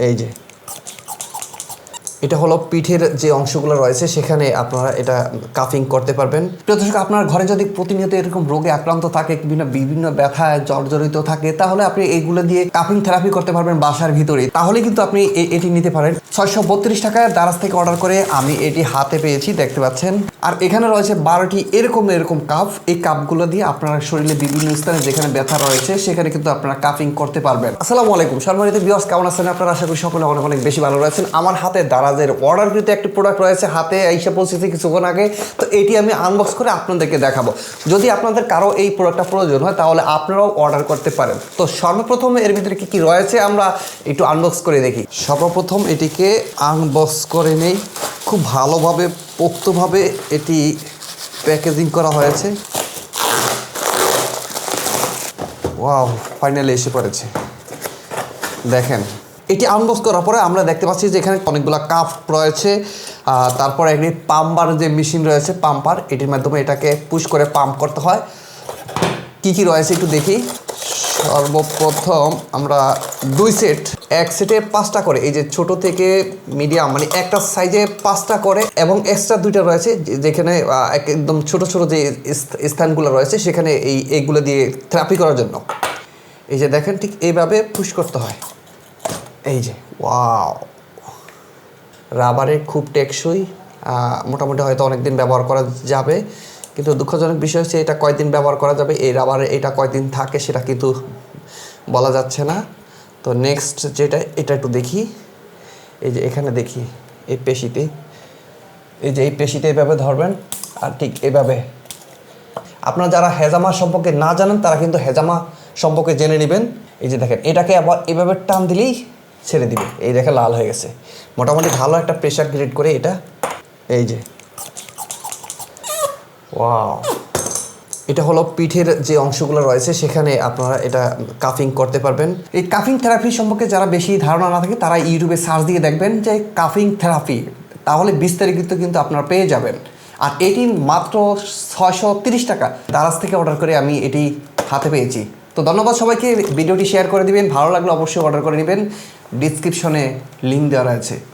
এই যে এটা হলো পিঠের যে অংশগুলো রয়েছে সেখানে আপনারা এটা কাফিং করতে পারবেন। প্রিয় দর্শক, আপনার ঘরে যদি প্রতিনিয়ত এরকম রোগে আক্রান্ত থাকে, বিভিন্ন ব্যথায় জর্জরিত থাকে, তাহলে আপনি এইগুলো দিয়ে কাফিং থেরাপি করতে পারবেন বাসার ভিতরে। তাহলে কিন্তু আপনি এটি নিতে পারেন। 632 টাকায় দারাজ থেকে অর্ডার করে আমি এটি হাতে পেয়েছি, দেখতে পাচ্ছেন। আর এখানে রয়েছে 12টি এরকম কাপ। এই কাপগুলো দিয়ে আপনার শরীরে বিভিন্ন স্থানে যেখানে ব্যথা রয়েছে সেখানে কিন্তু আপনারা কাফিং করতে পারবেন। আসসালামু আলাইকুম সম্মানিত ভিউয়ার্স, কেমন আছেন আপনারা? আশা করি সকলে অনেক বেশি ভালো রয়েছেন। আমার হাতে দারাজের অর্ডারকৃত একটি প্রোডাক্ট রয়েছে, হাতে এসে পৌঁছেছে কিছুক্ষণ আগে। তো এটি আমি আনবক্স করে আপনাদেরকে দেখাবো। যদি আপনাদের কারো এই প্রোডাক্টটা প্রয়োজন হয় তাহলে আপনারাও অর্ডার করতে পারেন। তো সর্বপ্রথম এর ভিতরে কি রয়েছে আমরা একটু আনবক্স করে দেখি। সর্বপ্রথম এটিকে আনবক্স করে নেই। খুব ভালোভাবে পোক্তভাবে এটি প্যাকেজিং করা হয়েছে। ওয়াও, ফাইনালি এসে পড়েছে। দেখেন, এটি আনবক্স করার পরে আমরা দেখতে পাচ্ছি যে এখানে অনেকগুলো কাপ রয়েছে। তারপরে একটি পাম্পার যে মেশিন রয়েছে, পাম্পার, এটির মাধ্যমে এটাকে পুশ করে পাম্প করতে হয়। কি রয়েছে একটু দেখি। সর্বপ্রথম আমরা 2 সেট, এক সেটে 5টা করে, এই যে ছোট থেকে মিডিয়াম মানে একটা সাইজে 5টা করে, এবং এক্সট্রা 2টা রয়েছে যেখানে একদম ছোট যে স্থানগুলো রয়েছে সেখানে এইগুলো দিয়ে থেরাপি করার জন্য। এই যে দেখেন, ঠিক এইভাবে পুশ করতে হয়। এই যে ওয়াও, রাবারের খুব টেকসই, মোটামুটি হয়তো অনেক দিন ব্যবহার করা যাবে। কিন্তু দুঃখজনক বিষয় হচ্ছে এটা কয়দিন ব্যবহার করা যাবে, এই রাবারে এটা কয়দিন থাকে সেটা কিন্তু বলা যাচ্ছে না। তো নেক্সট যেটা, এটা একটু দেখি। এই যে এখানে দেখি এই পেশিতে, এই যে এই পেশিতে এইভাবে ধরবেন, আর ঠিক এইভাবে। আপনারা যারা হেজামা সম্পর্কে না জানেন তারা কিন্তু হেজামা সম্পর্কে জেনে নেবেন। এই যে দেখেন, এটাকে আবার এভাবে টান দিলেই ছেড়ে দিবে। এই দেখে লাল হয়ে গেছে। মোটামুটি ভালো একটা প্রেশার ক্রিয়েট করে এটা। এই যে ওয়াও, এটা হলো পিঠের যে অংশগুলো রয়েছে সেখানে আপনারা এটা কাফিং করতে পারবেন। এই কাফিং থেরাপি সম্পর্কে যারা বেশি ধারণা না থাকে তারা ইউটিউবে সার্চ দিয়ে দেখবেন যে কাফিং থেরাপি, তাহলে বিস্তারিত কিন্তু আপনারা পেয়ে যাবেন। আর এটি মাত্র 630 টাকা দারাজ থেকে অর্ডার করে আমি এটি হাতে পেয়েছি। তো ধন্যবাদ সবাইকে। ভিডিওটি শেয়ার করে দিবেন, ভালো লাগলে অবশ্যই অর্ডার করে নেবেন। ডিসক্রিপশনে লিঙ্ক দেওয়া রয়েছে।